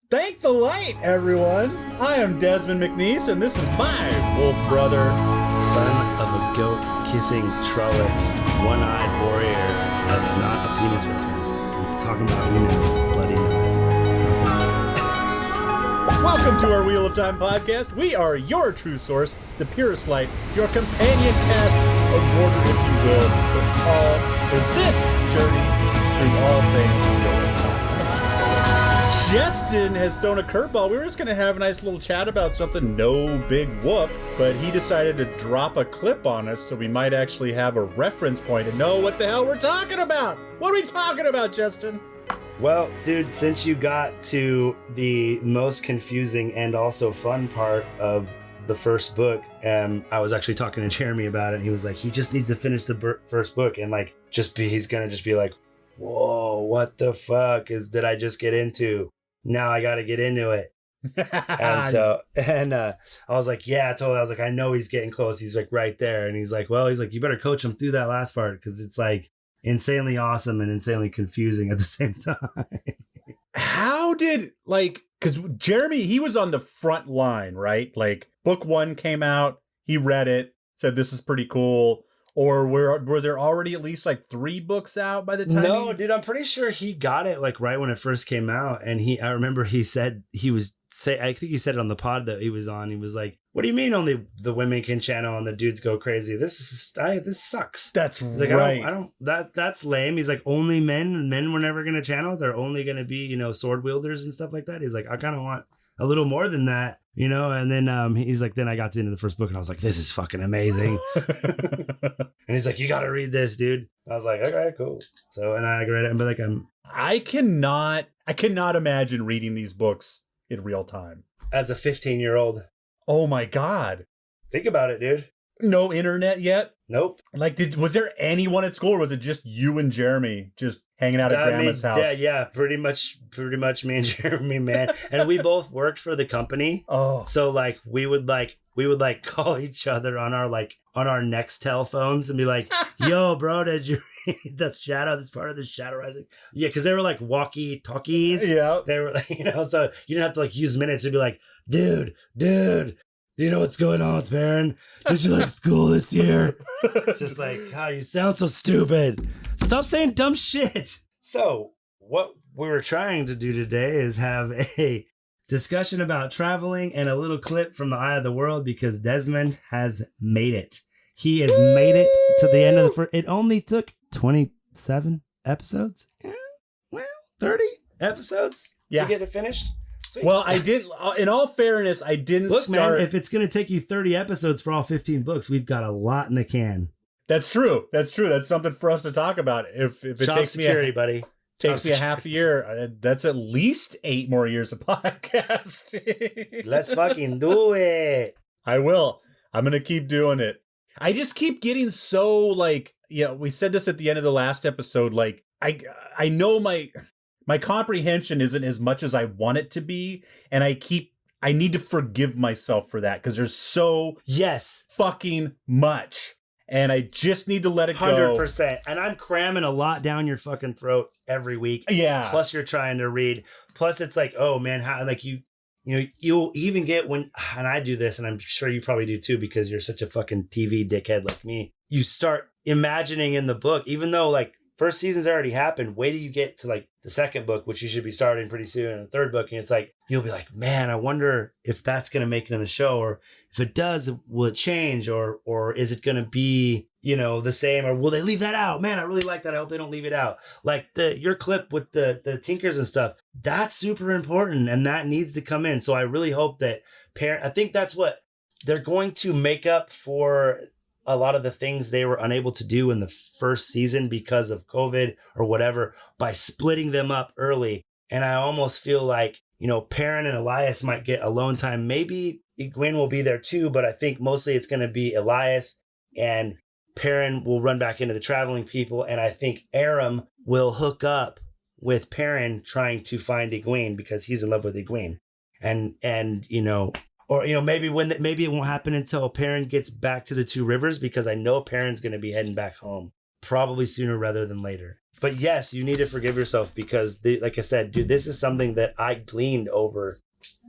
Thank the light, everyone. I am Desmond McNeese, and this is my wolf brother. Son of a goat-kissing Trolloc, one-eyed warrior. That is not a penis reference. I'm talking about, bloody nose. Welcome to our Wheel of Time podcast. We are your true source, the purest light, your companion cast of mortar, if you will, for this journey through all things Wheel of Time. Justin has thrown a curveball. We were just going to have a nice little chat about something, no big whoop, but he decided to drop a clip on us, so we might actually have a reference point and know what the hell we're talking about. What are we talking about, Justin? Well, dude, since you got to the most confusing and also fun part of the first book, I was actually talking to Jeremy about it, and he was like, he just needs to finish the first book, and he's going to just be like, whoa, what the fuck did I just get into? Now I got to get into it. and I was like, yeah, totally. I was like, I know he's getting close. He's like right there. And he's like, you better coach him through that last part, because it's like insanely awesome and insanely confusing at the same time. How did, because Jeremy, he was on the front line, right? Like, book one came out, he read it, said this is pretty cool. Or were there already at least 3 books out by the time? No, dude, I'm pretty sure he got it right when it first came out. And I remember he said I think he said it on the pod that he was on. He was like, "What do you mean only the women can channel and the dudes go crazy? This sucks." That's like, right. I don't that's lame. He's like, only men were never gonna channel. They're only gonna be sword wielders and stuff like that. He's like, I kind of want a little more than that, And then he's like, then I got to the end of the first book and I was like, this is fucking amazing. And he's like, you got to read this, dude. I was like, okay, cool. So, and I read it and be like, I cannot imagine reading these books in real time. As a 15-year-old. Oh my God. Think about it, dude. No internet yet? Nope. Was there anyone at school, or was it just you and Jeremy just hanging out at Grandma's house? Yeah, pretty much me and Jeremy, man. And we both worked for the company. Oh. So we would call each other on our Nextel phones and be like, yo, bro, did you read the Shadow? This part of the Shadow Rising? Yeah, because they were like walkie talkies. Yeah. They were so you didn't have to use minutes. You'd be like, dude, do you know what's going on with Baron? Did you like school this year? It's just like, God, you sound so stupid. Stop saying dumb shit. So what we were trying to do today is have a discussion about traveling and a little clip from the Eye of the World, because Desmond has made it. He has made it to the end of the first. It only took 27 episodes. Well, 30 episodes to get it finished. Sweet. Well, I did. In all fairness, I didn't start. Man, if it's going to take you 30 episodes for all 15 books, we've got a lot in the can. That's true. That's something for us to talk about. If it takes security, me buddy. Takes me a half a year. That's at least 8 more years of podcasting. Let's fucking do it. I will. I'm going to keep doing it. I just keep getting so we said this at the end of the last episode. I know my comprehension isn't as much as I want it to be. And I need to forgive myself for that, because there's so fucking much. And I just need to let it go. 100%. And I'm cramming a lot down your fucking throat every week. Yeah. Plus you're trying to read. Plus it's like, oh man, how you'll even get when, and I do this, and I'm sure you probably do too, because you're such a fucking TV dickhead like me. You start imagining in the book, even though first season's already happened, wait till you get to the second book, which you should be starting pretty soon, and the third book, and it's you'll be like, man, I wonder if that's going to make it in the show, or if it does, will it change, or is it going to be, the same, or will they leave that out? Man, I really like that. I hope they don't leave it out. Your clip with the Tinkers and stuff, that's super important, and that needs to come in. So I really hope that I think that's what they're going to make up for a lot of the things they were unable to do in the first season because of COVID or whatever, by splitting them up early. And I almost feel like, Perrin and Elias might get alone time. Maybe Egwene will be there too, but I think mostly it's going to be Elias, and Perrin will run back into the traveling people. And I think Aram will hook up with Perrin trying to find Egwene, because he's in love with Egwene. And or, maybe it won't happen until Perrin gets back to the Two Rivers, because I know Perrin's going to be heading back home probably sooner rather than later. But yes, you need to forgive yourself because, like I said, dude, this is something that I gleaned over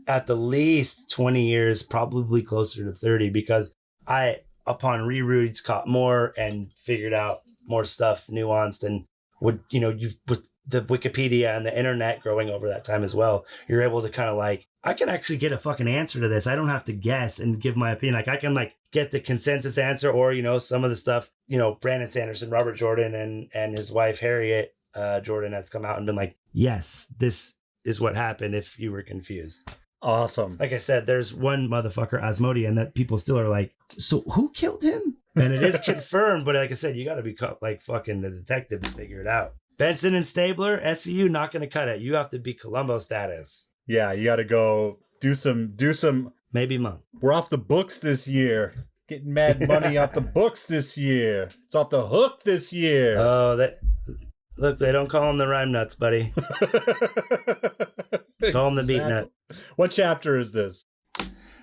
at the least 20 years, probably closer to 30, because I, upon rereads, caught more and figured out more stuff nuanced and would, you with the Wikipedia and the internet growing over that time as well, you're able to kind of like, I can actually get a fucking answer to this. I don't have to guess and give my opinion. Like I can like get the consensus answer or, some of the stuff, Brandon Sanderson, Robert Jordan and his wife, Harriet Jordan have come out and been like, yes, this is what happened if you were confused. Awesome. Like I said, there's one motherfucker, Asmodean, that people still are like, so who killed him? And it is confirmed, but like I said, you got to be like fucking the detective to figure it out. Benson and Stabler, SVU, not going to cut it. You have to be Columbo status. Yeah, you got to go do some. Maybe monk. We're off the books this year. Getting mad money off the books this year. It's off the hook this year. Oh, look, they don't call them the rhyme nuts, buddy. Call them the beat nut. What chapter is this?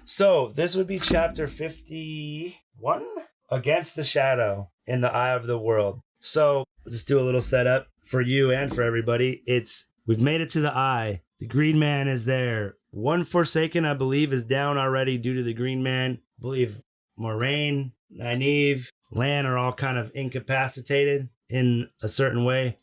So this would be chapter 51, Against the Shadow in the Eye of the World. So let's do a little setup for you and for everybody. We've made it to the Eye. The Green Man is there. One Forsaken, I believe, is down already due to the Green Man. I believe Moraine, Nynaeve, Lan are all kind of incapacitated in a certain way.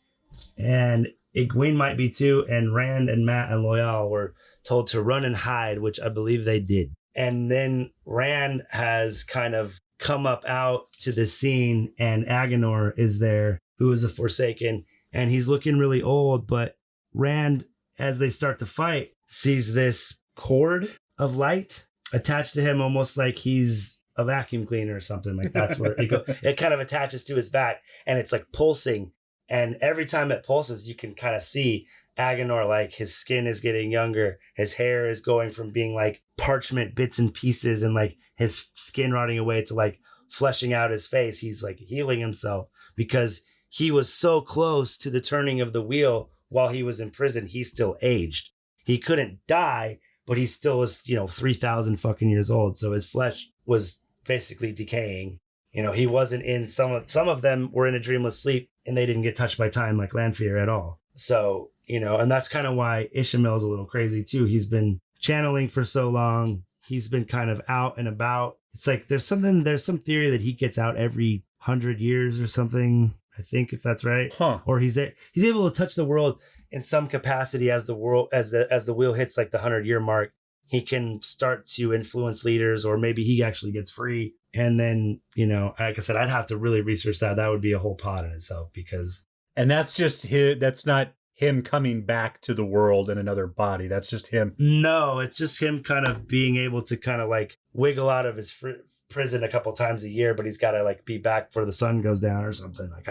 And Egwene might be too. And Rand and Mat and Loyal were told to run and hide, which I believe they did. And then Rand has kind of come up out to the scene, and Agenor is there, who is a Forsaken, and he's looking really old. But Rand, as they start to fight, sees this cord of light attached to him, almost like he's a vacuum cleaner or something. Like that's where it kind of attaches to his back, and it's like pulsing. And every time it pulses, you can kind of see Agenor, like his skin is getting younger. His hair is going from being like parchment bits and pieces and like his skin rotting away to like fleshing out his face. He's like healing himself because he was so close to the turning of the wheel while he was in prison. He still aged. He couldn't die, but he still was, 3,000 fucking years old. So his flesh was basically decaying. He wasn't in some of them were in a dreamless sleep and they didn't get touched by time like Lanfear at all. So, and that's kind of why Ishmael's a little crazy too. He's been channeling for so long. He's been kind of out and about. It's like there's some theory that he gets out every 100 years or something. I think if that's right. Huh. Or he's able to touch the world in some capacity as the wheel hits like the 100-year mark. He can start to influence leaders, or maybe he actually gets free. And then, like I said, I'd have to really research that. That would be a whole pod in itself because. And that's just his, that's not him coming back to the world in another body. That's just him. No, it's just him kind of being able to kind of like wiggle out of his prison a couple times a year, but he's got to like be back before the sun goes down or something. Like,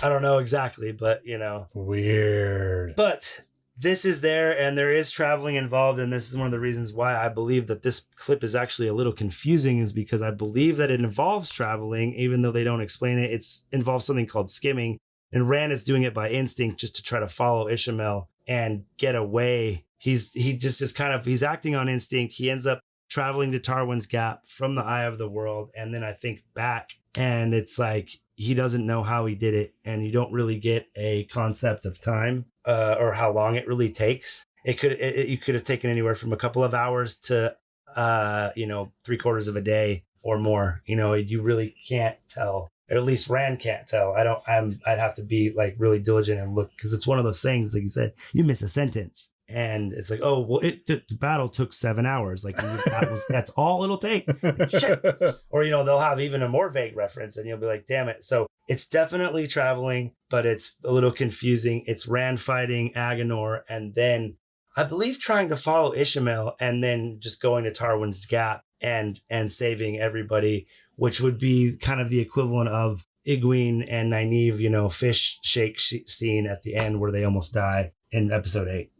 I don't know exactly, but Weird. But this is there, and there is traveling involved, and this is one of the reasons why I believe that this clip is actually a little confusing, is because I believe that it involves traveling, even though they don't explain it. It involves something called skimming, and Rand is doing it by instinct just to try to follow Ishmael and get away. He's acting on instinct. He ends up traveling to Tarwin's Gap from the Eye of the World, and then I think back, and it's like he doesn't know how he did it, and you don't really get a concept of time or how long it really takes. You could have taken anywhere from a couple of hours to 3/4 of a day or more. You really can't tell, or at least Rand can't tell. I'd have to be like really diligent and look, because it's one of those things, like you said, you miss a sentence. And it's like, oh, well, the battle took 7 hours. Like that's all it'll take. Like, shit. Or, they'll have even a more vague reference and you'll be like, damn it. So it's definitely traveling, but it's a little confusing. It's Rand fighting Agenor and then I believe trying to follow Ishmael and then just going to Tarwin's Gap and saving everybody, which would be kind of the equivalent of Egwene and Nynaeve, fish shake scene at the end where they almost die in episode 8.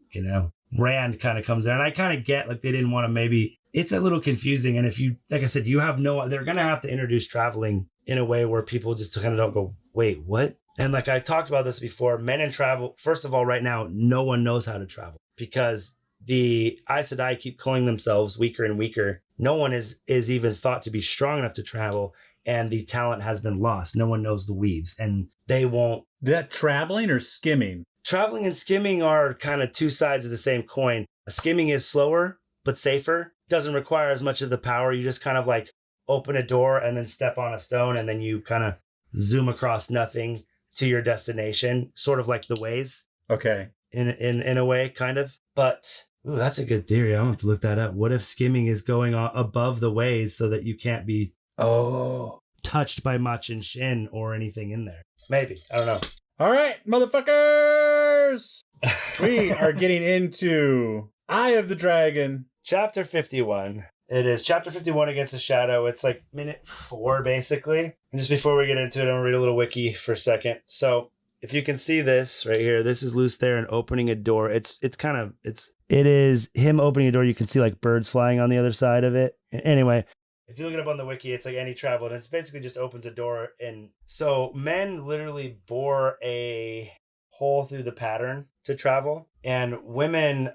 Rand kind of comes there, and I kind of get like they didn't want to, maybe it's a little confusing. And if you, like I said, they're going to have to introduce traveling in a way where people just kind of don't go, wait, what? And like I talked about this before, men in travel, first of all, right now, no one knows how to travel because the Aes Sedai keep calling themselves weaker and weaker. No one is even thought to be strong enough to travel, and the talent has been lost. No one knows the weaves, and they won't That traveling or skimming? Traveling and skimming are kind of two sides of the same coin. Skimming is slower, but safer. Doesn't require as much of the power. You just kind of like open a door and then step on a stone and then you kind of zoom across nothing to your destination, sort of like the Waze. Okay. In a way, kind of. But ooh, that's a good theory. I'm gonna have to look that up. What if skimming is going above the Waze so that you can't be touched by Machin Shin or anything in there? Maybe. I don't know. All right, motherfuckers. We are getting into Eye of the Dragon. Chapter 51. It is Chapter 51 Against the Shadow. It's like minute 4, basically. And just before we get into it, I'm going to read a little wiki for a second. So if you can see this right here, this is Lews Therin opening a door. It is him opening a door. You can see like birds flying on the other side of it. Anyway, if you look it up on the wiki, it's like any travel, and it's basically just opens a door. And so men literally bore a hole through the pattern to travel, and women,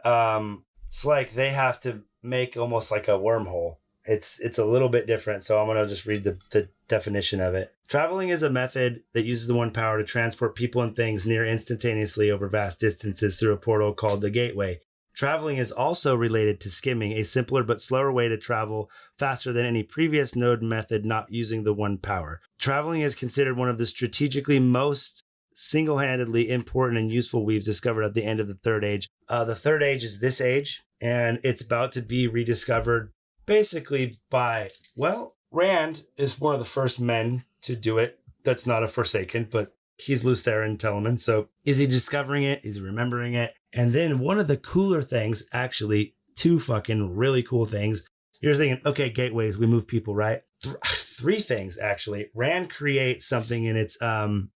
it's like they have to make almost like a wormhole. It's a little bit different. So I'm going to just read the definition of it. Traveling is a method that uses the one power to transport people and things near instantaneously over vast distances through a portal called the gateway. Traveling is also related to skimming, a simpler but slower way to travel faster than any previous node method not using the one power. Traveling is considered one of the strategically most single-handedly important and useful we've discovered at the end of the Third Age. The Third Age is this age, and it's about to be rediscovered basically by, well, Rand is one of the first men to do it. That's not a Forsaken, but he's Lews Therin Telemann. So is he discovering it? Is he remembering it? And then one of the cooler things, actually, two fucking really cool things. You're thinking, okay, gateways, we move people, right? Three things, actually. Rand creates something, and it's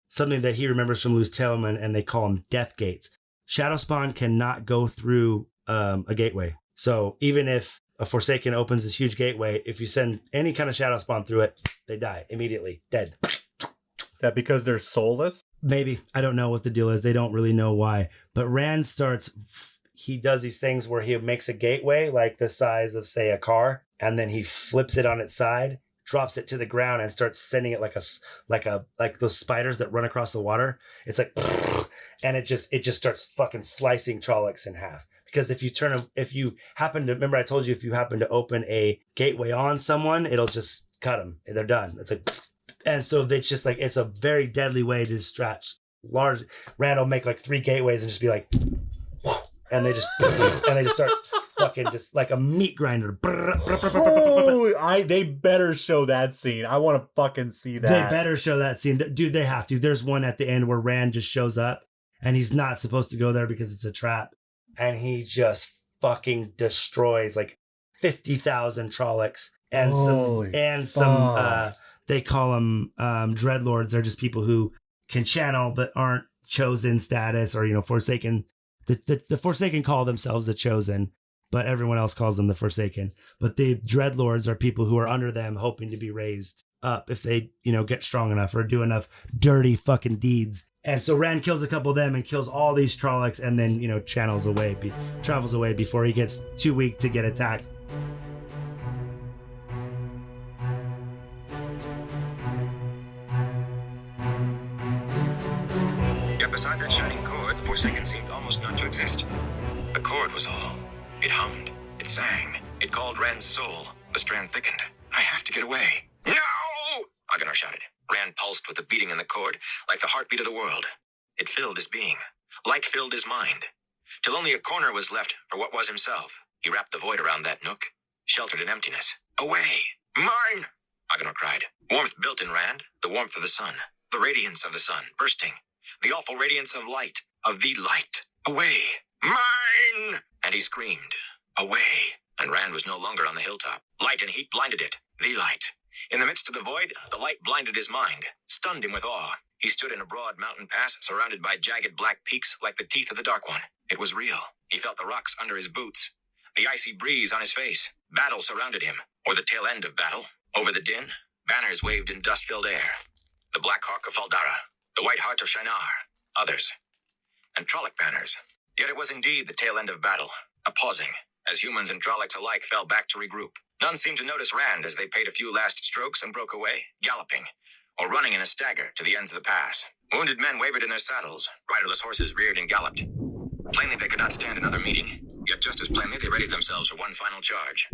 something that he remembers from Lews Telemann, and they call them death gates. Shadowspawn cannot go through a gateway. So even if a Forsaken opens this huge gateway, if you send any kind of Shadowspawn through it, they die immediately, dead. Is that because they're soulless? Maybe. I don't know what the deal is. They don't really know why. But Rand he does these things where he makes a gateway like the size of, say, a car, and then he flips it on its side, drops it to the ground, and starts sending it like those spiders that run across the water. It's like, and it just starts fucking slicing Trollocs in half. Because if you happen to, remember I told you, if you happen to open a gateway on someone, it'll just cut them. They're done. It's like, and so it's just like, it's a very deadly way to distract large. Rand will make like 3 gateways and just be like, and they just start fucking just like a meat grinder. Holy, they better show that scene. I want to fucking see that. They better show that scene. Dude, they have to. There's one at the end where Rand just shows up and he's not supposed to go there because it's a trap. And he just fucking destroys like 50,000 Trollocs and some they call them dreadlords. They're just people who can channel but aren't chosen status, or Forsaken. The Forsaken call themselves the Chosen, but everyone else calls them the Forsaken. But the dreadlords are people who are under them, hoping to be raised up if they get strong enough or do enough dirty fucking deeds. And so Rand kills a couple of them and kills all these Trollocs, and then travels away before he gets too weak to get attacked. Yet beside that shining cord, the Forsaken seemed almost not to exist. The cord was all. It hummed. It sang. It called Rand's soul. The strand thickened. I have to get away. No! Agenar shouted. Rand pulsed with the beating in the cord, like the heartbeat of the world. It filled his being. Light filled his mind. Till only a corner was left for what was himself. He wrapped the void around that nook, sheltered in emptiness. Away! Mine! Agenar cried. Warmth built in Rand, the warmth of the sun, the radiance of the sun, bursting. The awful radiance of light, of the light. Away! Mine! And he screamed. Away! And Rand was no longer on the hilltop. Light and heat blinded it. The light. In the midst of the void, the light blinded his mind, stunned him with awe. He stood in a broad mountain pass, surrounded by jagged black peaks like the teeth of the Dark One. It was real. He felt the rocks under his boots, the icy breeze on his face. Battle surrounded him, or the tail end of battle. Over the din, banners waved in dust-filled air. The Black Hawk of Faldara, the White Heart of Shinar, others. And Trolloc banners. Yet it was indeed the tail end of battle, a pausing, as humans and Trollocs alike fell back to regroup. None seemed to notice Rand as they paid a few last strokes and broke away, galloping, or running in a stagger to the ends of the pass. Wounded men wavered in their saddles. Riderless horses reared and galloped. Plainly they could not stand another meeting, yet just as plainly they readied themselves for one final charge.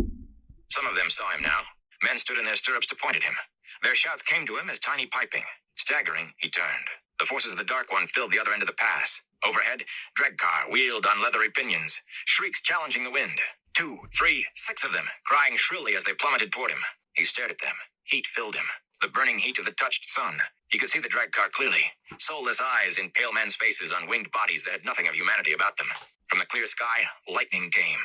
Some of them saw him now. Men stood in their stirrups to point at him. Their shouts came to him as tiny piping. Staggering, he turned. The forces of the Dark One filled the other end of the pass. Overhead, drag car wheeled on leathery pinions, shrieks challenging the wind. 2, 3, 6 of them, crying shrilly as they plummeted toward him. He stared at them. Heat filled him. The burning heat of the touched sun. He could see the drag car clearly. Soulless eyes in pale men's faces on winged bodies that had nothing of humanity about them. From the clear sky, lightning came.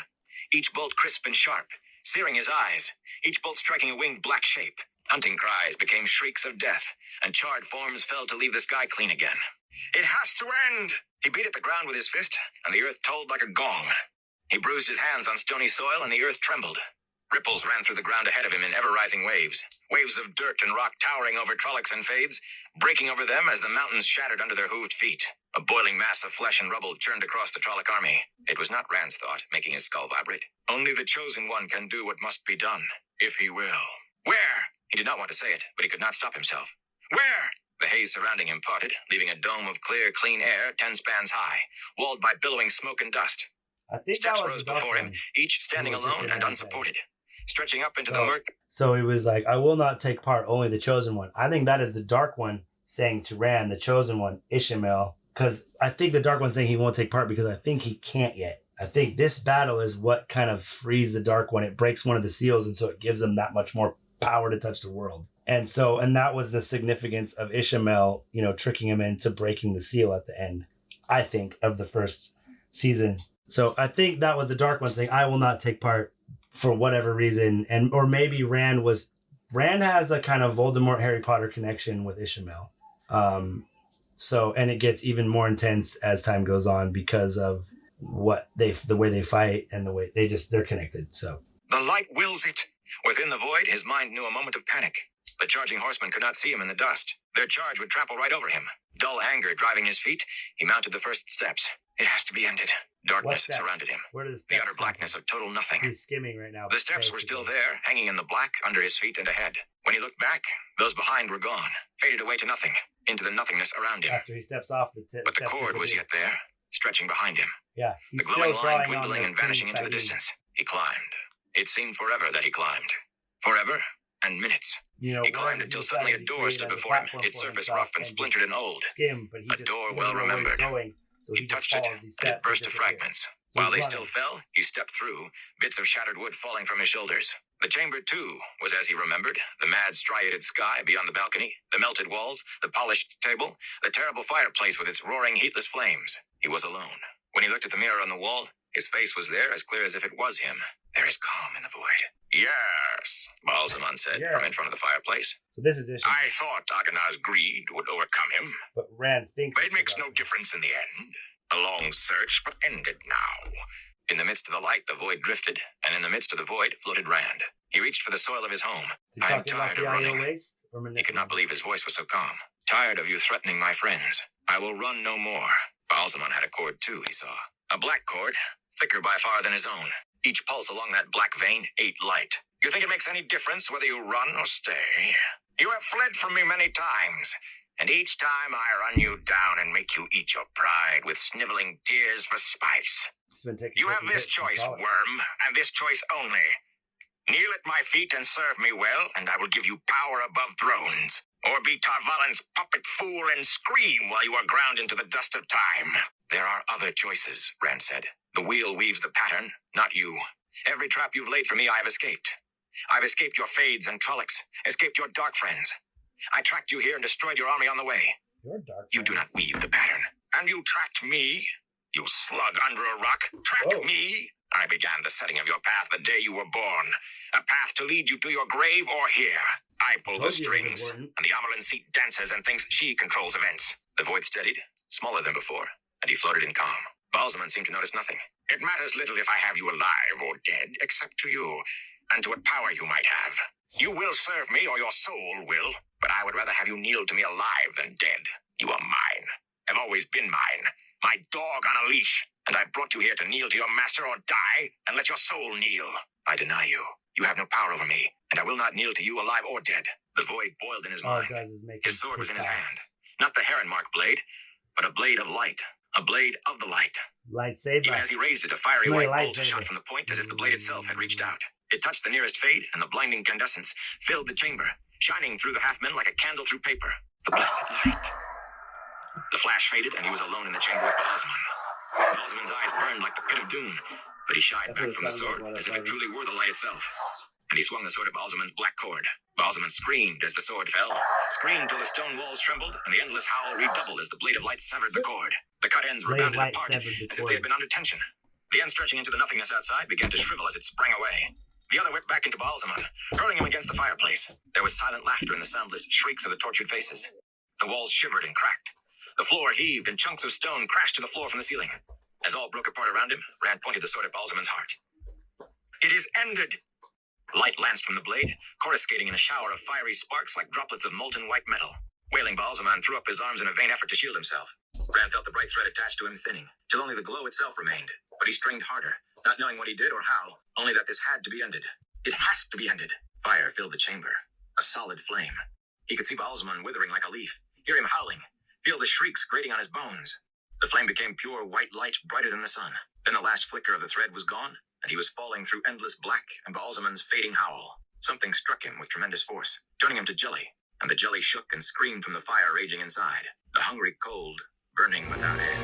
Each bolt crisp and sharp, searing his eyes. Each bolt striking a winged black shape. Hunting cries became shrieks of death, and charred forms fell to leave the sky clean again. It has to end! He beat at the ground with his fist, and the earth tolled like a gong. He bruised his hands on stony soil, and the earth trembled. Ripples ran through the ground ahead of him in ever-rising waves. Waves of dirt and rock towering over trollocs and fades, breaking over them as the mountains shattered under their hooved feet. A boiling mass of flesh and rubble churned across the Trolloc army. It was not Rand's thought, making his skull vibrate. Only the Chosen One can do what must be done, if he will. Where? He did not want to say it, but he could not stop himself. Where? The haze surrounding him parted, leaving a dome of clear, clean air 10 spans high, walled by billowing smoke and dust. I think Steps that was rose the Dark before him, One. each standing Who was just alone in and that unsupported, stretching up into the So- murk. So he was like, I will not take part, only the Chosen One. I think that is the Dark One saying to Rand, the Chosen One, Ishmael, because I think the Dark One's saying he won't take part because I think he can't yet. I think this battle is what kind of frees the Dark One. It breaks one of the seals, and so it gives him that much more power to touch the world. And that was the significance of Ishmael, tricking him into breaking the seal at the end, I think, of the first season. So I think that was the Dark One saying, I will not take part for whatever reason. Or maybe Rand has a kind of Voldemort Harry Potter connection with Ishmael. And it gets even more intense as time goes on because of the way they fight and the way they're connected. So The light wills it. Within the void, his mind knew a moment of panic. The charging horsemen could not see him in the dust. Their charge would trample right over him. Dull anger driving his feet, he mounted the first steps. It has to be ended. Darkness steps? surrounded him. where does The utter blackness of total nothing. He's skimming right now. The steps were still there, hanging in the black under his feet and ahead. When he looked back, those behind were gone, faded away to nothing, into the nothingness around him. After he steps off But the cord was yet there, stretching behind him. Yeah, The glowing line dwindling and vanishing into the distance. He climbed. It seemed forever that he climbed. Forever and minutes. He climbed until suddenly a door stood before him, its surface rough and splintered and old. A door well remembered. He touched it, and it burst to fragments. While they still fell, he stepped through, bits of shattered wood falling from his shoulders. The chamber, too, was as he remembered, the mad striated sky beyond the balcony, the melted walls, the polished table, the terrible fireplace with its roaring, heatless flames. He was alone. When he looked at the mirror on the wall, his face was there as clear as if it was him. There is calm in the void. Yes, Balsamon said from in front of the fireplace. So this is Ishmael. I thought Aganar's greed would overcome him. But Rand thinks But it makes no difference in the end. A long search, but ended now. In the midst of the light, the void drifted, and in the midst of the void floated Rand. He reached for the soil of his home. I am tired of running. He could not believe his voice was so calm. Tired of you threatening my friends. I will run no more. Balsamon had a cord too, he saw. A black cord, thicker by far than his own. Each pulse along that black vein ate light. You think it makes any difference whether you run or stay? You have fled from me many times, and each time I run you down and make you eat your pride with sniveling tears for spice. You have this choice, worm, and this choice only. Kneel at my feet and serve me well, and I will give you power above thrones. Or be Tarvalin's puppet fool and scream while you are ground into the dust of time. There are other choices, Rand said. The wheel weaves the pattern, not you. Every trap you've laid for me, I have escaped. I've escaped your Fades and Trollocs, escaped your dark friends. I tracked you here and destroyed your army on the way. You do not weave the pattern. And you tracked me, you slug under a rock. Track me. I began the setting of your path the day you were born. A path to lead you to your grave or here. I pull the strings, and the Amaryllis seat dances and thinks she controls events. The void steadied, smaller than before, and he floated in calm. Balsamon seemed to notice nothing. It matters little if I have you alive or dead, except to you, and to what power you might have. You will serve me, or your soul will, but I would rather have you kneel to me alive than dead. You are mine, have always been mine, my dog on a leash, and I brought you here to kneel to your master or die, and let your soul kneel. I deny you. You have no power over me, and I will not kneel to you alive or dead. The void boiled in his All mind. it does is make His sword was in his hand. Not the heron mark blade, but a blade of light. A blade of the light. Lightsaber. Even as he raised it, a fiery Smell white your bolt lightsaber. shot from the point as if the blade itself had reached out. It touched the nearest fade, and the blinding incandescence filled the chamber, shining through the half-men like a candle through paper. The blessed light. The flash faded, and he was alone in the chamber with Baalzamon. Baalzamon's eyes burned like the pit of doom, but he shied That's back what it from the sounds sword like, as if it truly were the light itself. And he swung the sword at Baalzamon's black cord. Baalzamon screamed as the sword fell, screamed till the stone walls trembled, and the endless howl redoubled as the blade of light severed the cord. The cut ends Blade of rebounded light apart, severed the as if cord. they had been under tension. The end stretching into the nothingness outside began to shrivel as it sprang away. The other whipped back into Baalzamon, hurling him against the fireplace. There was silent laughter in the soundless shrieks of the tortured faces. The walls shivered and cracked. The floor heaved, and chunks of stone crashed to the floor from the ceiling. As all broke apart around him, Rand pointed the sword at Baalzamon's heart. It is ended! Light lanced from the blade, coruscating in a shower of fiery sparks like droplets of molten white metal. Wailing, Baalzamon threw up his arms in a vain effort to shield himself. Rand felt the bright thread attached to him thinning, till only the glow itself remained. But he strained harder, not knowing what he did or how, only that this had to be ended. It has to be ended. Fire filled the chamber, a solid flame. He could see Baalzamon withering like a leaf, hear him howling, feel the shrieks grating on his bones. The flame became pure white light, brighter than the sun. Then the last flicker of the thread was gone, and he was falling through endless black and Baalzamon's fading howl. Something struck him with tremendous force, turning him to jelly, and the jelly shook and screamed from the fire raging inside, the hungry cold, burning without end.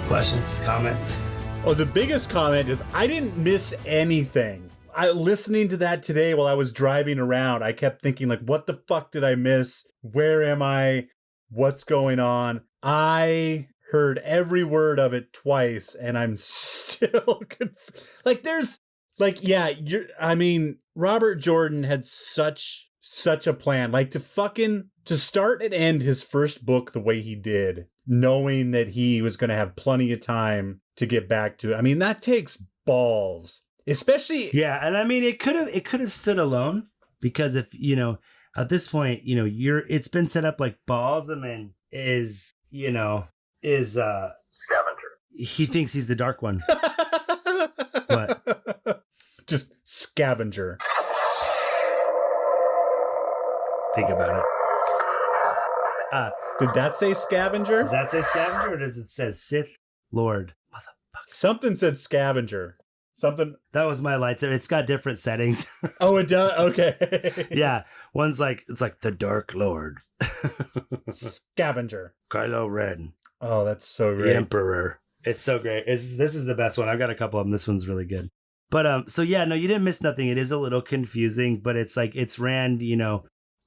Questions, comments? Oh, the biggest comment is I didn't miss anything. Listening to that today while I was driving around, I kept thinking, like, what the fuck did I miss? Where am I? What's going on? I heard every word of it twice, and I'm still like, there's like, yeah, Robert Jordan had such a plan, like to start and end his first book the way he did, knowing that he was going to have plenty of time to get back to it. I mean, that takes balls. Especially, yeah, and I mean, it could have stood alone, because if at this point, it's been set up like Baalzamon is Scavenger. he thinks he's the dark one. What? Just scavenger. Think about it. Did that say scavenger? Does that say scavenger, or does it say Sith Lord? Something said scavenger. Something. That was my lightsaber. It's got different settings. Oh, it does? Okay. Yeah. One's like, it's like the Dark Lord. Scavenger. Kylo Ren. Oh, that's so The great. Emperor. It's so great. This is the best one. I've got a couple of them. This one's really good. But so yeah, no, you didn't miss nothing. It is a little confusing, but it's like, it's Rand,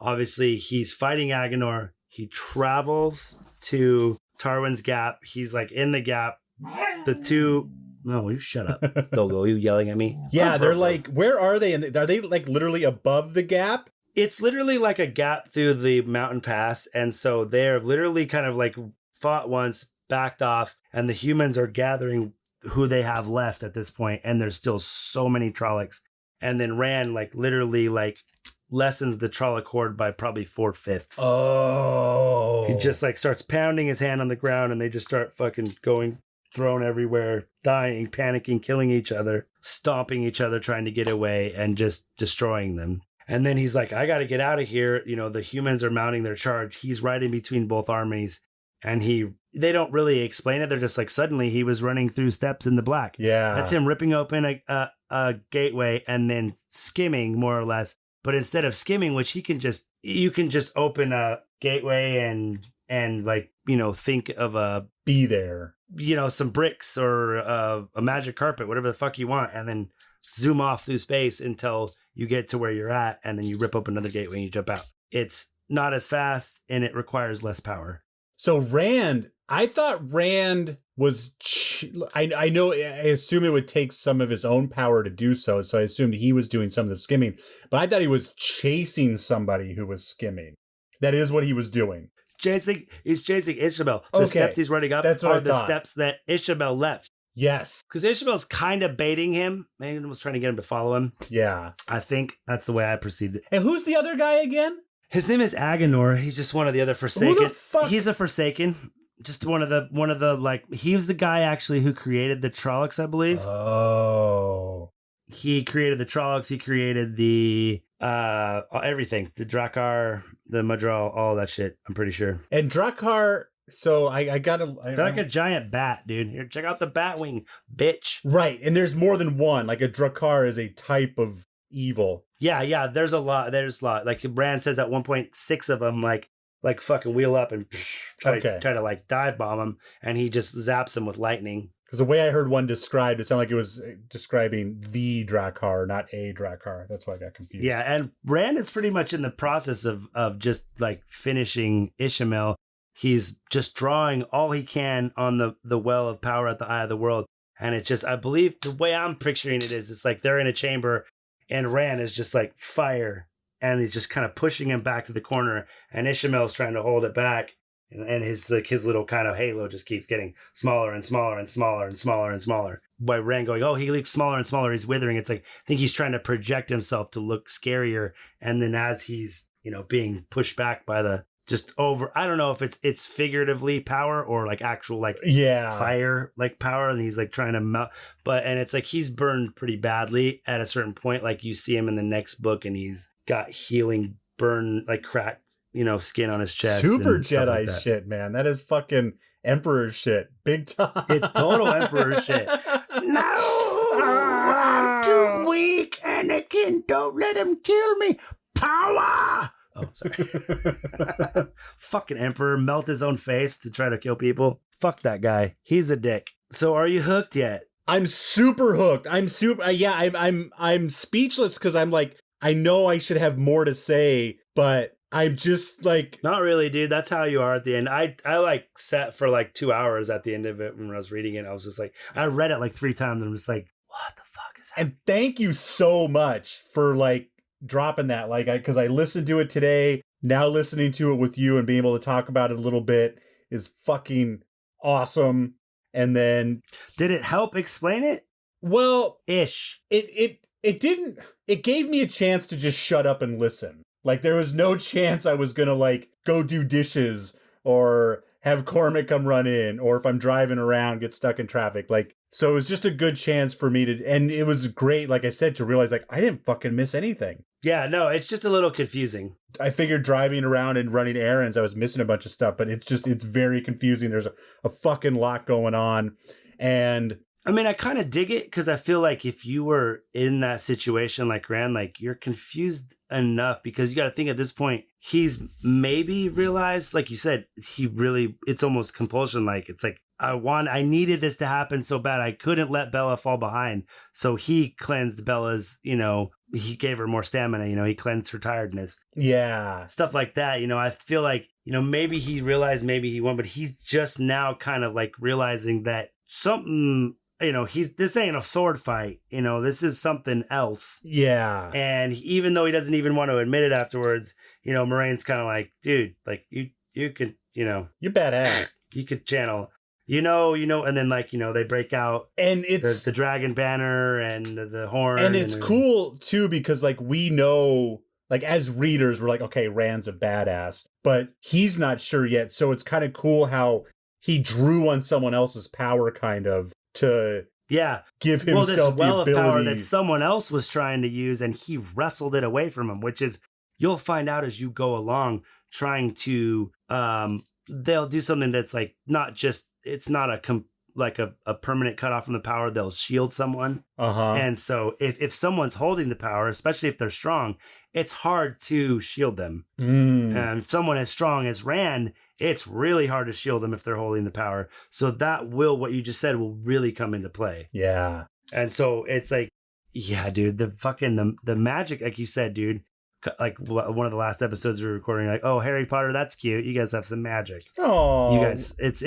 obviously he's fighting Agenor. He travels to Tarwin's Gap. He's like in the gap. The two... No, you shut up. Dogo, you yelling at me? Yeah, they're like, where are they? And are they like literally above the gap? It's literally like a gap through the mountain pass. And so they're literally kind of like fought once, backed off, and the humans are gathering who they have left at this point. And there's still so many Trollocs. And then Rand like literally like lessens the Trolloc horde by probably 4/5. Oh. He just like starts pounding his hand on the ground, and they just start fucking going, thrown everywhere, dying, panicking, killing each other, stomping each other, trying to get away, and just destroying them. And then he's like, I got to get out of here. The humans are mounting their charge. He's right in between both armies. And they don't really explain it. They're just like, suddenly he was running through steps in the black. Yeah. That's him ripping open a gateway and then skimming, more or less. But instead of skimming, which you can just open a gateway and like, think of a... Be there. Some bricks or a magic carpet, whatever the fuck you want, and then zoom off through space until you get to where you're at, and then you rip open another gateway and you jump out. It's not as fast, and it requires less power. So Rand, I thought Rand was... I know, I assume it would take some of his own power to do so, so I assumed he was doing some of the skimming, but I thought he was chasing somebody who was skimming. That is what he was doing. He's chasing Ishabel. The steps he's running up are the steps that Ishabel left. Yes. Because Ishabel's kind of baiting him. Maybe was trying to get him to follow him. Yeah. I think that's the way I perceived it. And who's the other guy again? His name is Agenor. He's just one of the other Forsaken. Who the fuck? He's a Forsaken. just one of the like, he was the guy actually who created the Trollocs, I believe. Oh. He created the Trollocs, he created the everything, the Drakkar, the Madral, all that shit, I'm pretty sure. And Drakkar, so I gotta... They're like a giant bat, dude. Here, check out the bat wing, bitch. Right, and there's more than one. Like a Drakkar is a type of evil. Yeah, there's a lot. Like Rand says at one point, 6 of them like fucking wheel up and try to like dive bomb him, and he just zaps him with lightning. Because the way I heard one described, it sounded like it was describing the Drakkar, not a Drakkar. That's why I got confused. Yeah, and Rand is pretty much in the process of just like finishing Ishamael. He's just drawing all he can on the well of power at the Eye of the World. And it's just, I believe the way I'm picturing it is, it's like they're in a chamber and Rand is just like fire. And he's just kind of pushing him back to the corner. And Ishamael's trying to hold it back. And his little kind of halo just keeps getting smaller and smaller and smaller and smaller and smaller. By Rand going, oh, he looks smaller and smaller. He's withering. It's like, I think he's trying to project himself to look scarier. And then as he's, being pushed back by the just over, I don't know if it's figuratively power or like actual like fire like power. And he's like trying to melt. And it's like he's burned pretty badly at a certain point. Like you see him in the next book and he's got healing burn, like cracked, skin on his chest. Super Jedi like shit, man. That is fucking Emperor shit. Big time. It's total Emperor shit. No! I'm too weak, Anakin. Don't let him kill me. Power! Oh, sorry. Fucking Emperor melt his own face to try to kill people. Fuck that guy. He's a dick. So are you hooked yet? I'm super hooked. I'm super... I'm speechless because I'm like, I know I should have more to say, but... I'm just like... Not really, dude. That's how you are at the end. I like sat for like 2 hours at the end of it when I was reading it. I was just like, I read it like 3 times and I'm just like, what the fuck is that? And thank you so much for like dropping that. Like, because I listened to it today. Now listening to it with you and being able to talk about it a little bit is fucking awesome. And then... Did it help explain it? Well... Ish. It didn't... It gave me a chance to just shut up and listen. Like, there was no chance I was going to, like, go do dishes or have Cormac come run in or if I'm driving around, get stuck in traffic. Like, so it was just a good chance for me to... And it was great, like I said, to realize, like, I didn't fucking miss anything. Yeah, no, it's just a little confusing. I figured driving around and running errands, I was missing a bunch of stuff, but it's very confusing. There's a fucking lot going on. And... I mean, I kind of dig it because I feel like if you were in that situation like Rand, like you're confused enough because you got to think at this point, he's maybe realized, like you said, it's almost compulsion. Like it's like, I needed this to happen so bad. I couldn't let Bella fall behind. So he cleansed Bella's, he gave her more stamina, he cleansed her tiredness. Yeah. Stuff like that. I feel like, maybe he realized, maybe he won, but he's just now kind of like realizing that something... this ain't a sword fight. This is something else. Yeah. And even though he doesn't even want to admit it afterwards, Moraine's kind of like, dude, like you could, you're badass. You could channel, and then like, they break out and it's the dragon banner and the horn. And it's cool too, because like, we know, like as readers, we're like, okay, Rand's a badass, but he's not sure yet. So it's kind of cool how he drew on someone else's power kind of to give himself this well the ability. Of power that someone else was trying to use and he wrestled it away from him, which is you'll find out as you go along trying to they'll do something that's like not just it's not a permanent cutoff from the power. They'll shield someone. And so if someone's holding the power, especially if they're strong, it's hard to shield them. And if someone as strong as Rand, it's really hard to shield them if they're holding the power. So that what you just said will really come into play. Yeah. And so it's like, yeah, dude, the magic, like you said, dude, like one of the last episodes we were recording, like, oh, Harry Potter, that's cute. You guys have some magic. Oh, you guys, it's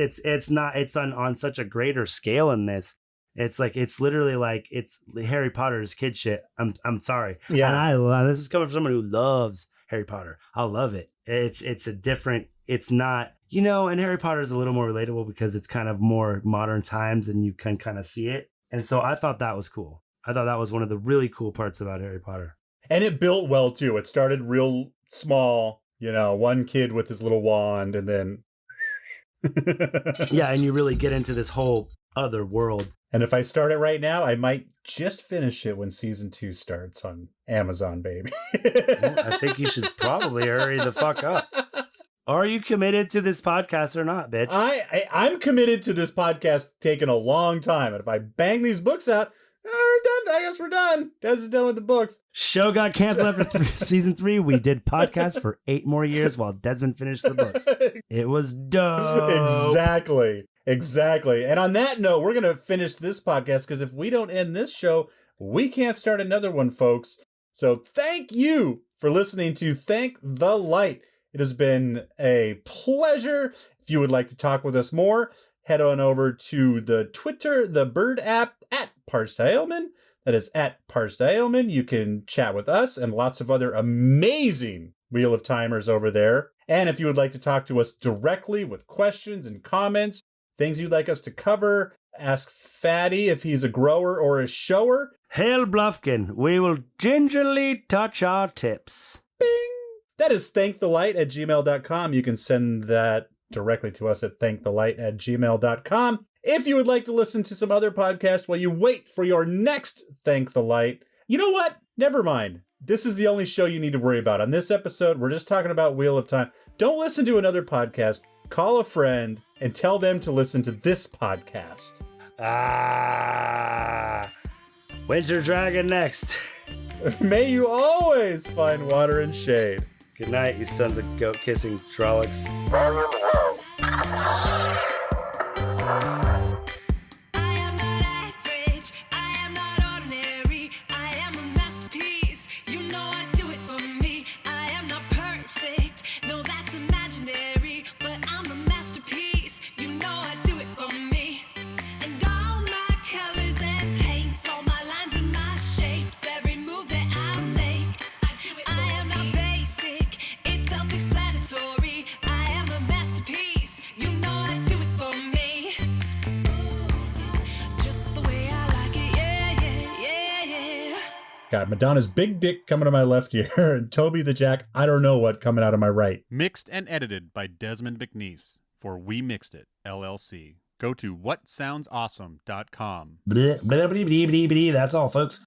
on such a greater scale in this. It's like, it's literally like, it's Harry Potter's kid shit. I'm sorry. Yeah. And this is coming from someone who loves Harry Potter. I love it. It's a different, it's not, and Harry Potter is a little more relatable because it's kind of more modern times and you can kind of see it. And so I thought that was cool. I thought that was one of the really cool parts about Harry Potter. And it built well too. It started real small, one kid with his little wand and then Yeah, and you really get into this whole other world. And if I start it right now, I might just finish it when season 2 starts on Amazon, baby. Well, I think you should probably hurry the fuck up. Are you committed to this podcast or not, bitch? I'm committed to this podcast taking a long time. And if I bang these books out, we're done. I guess we're done. Des is done with the books. Show got canceled after season 3. We did podcasts for 8 more years while Desmond finished the books. It was dope. Exactly. And on that note, we're going to finish this podcast because if we don't end this show, we can't start another one, folks. So thank you for listening to Thank the Light. It has been a pleasure. If you would like to talk with us more, head on over to the Twitter, the Bird app at Parsailman. That is at Parsailman. You can chat with us and lots of other amazing Wheel of Timers over there. And if you would like to talk to us directly with questions and comments, things you'd like us to cover, ask Fatty if he's a grower or a shower. Hail Bluffkin, we will gingerly touch our tips. Bing! That is thankthelight@gmail.com. You can send that directly to us at thankthelight@gmail.com. If you would like to listen to some other podcasts while you wait for your next Thank the Light, you know what? Never mind. This is the only show you need to worry about. On this episode, we're just talking about Wheel of Time. Don't listen to another podcast. Call a friend and tell them to listen to this podcast. Winter Dragon next. May you always find water and shade. Good night, you sons of goat-kissing trollocs. Got Madonna's big dick coming to my left ear, and Toby the Jack, I don't know what, coming out of my right. Mixed and edited by Desmond McNeese for We Mixed It, LLC. Go to whatsoundsawesome.com. That's all, folks.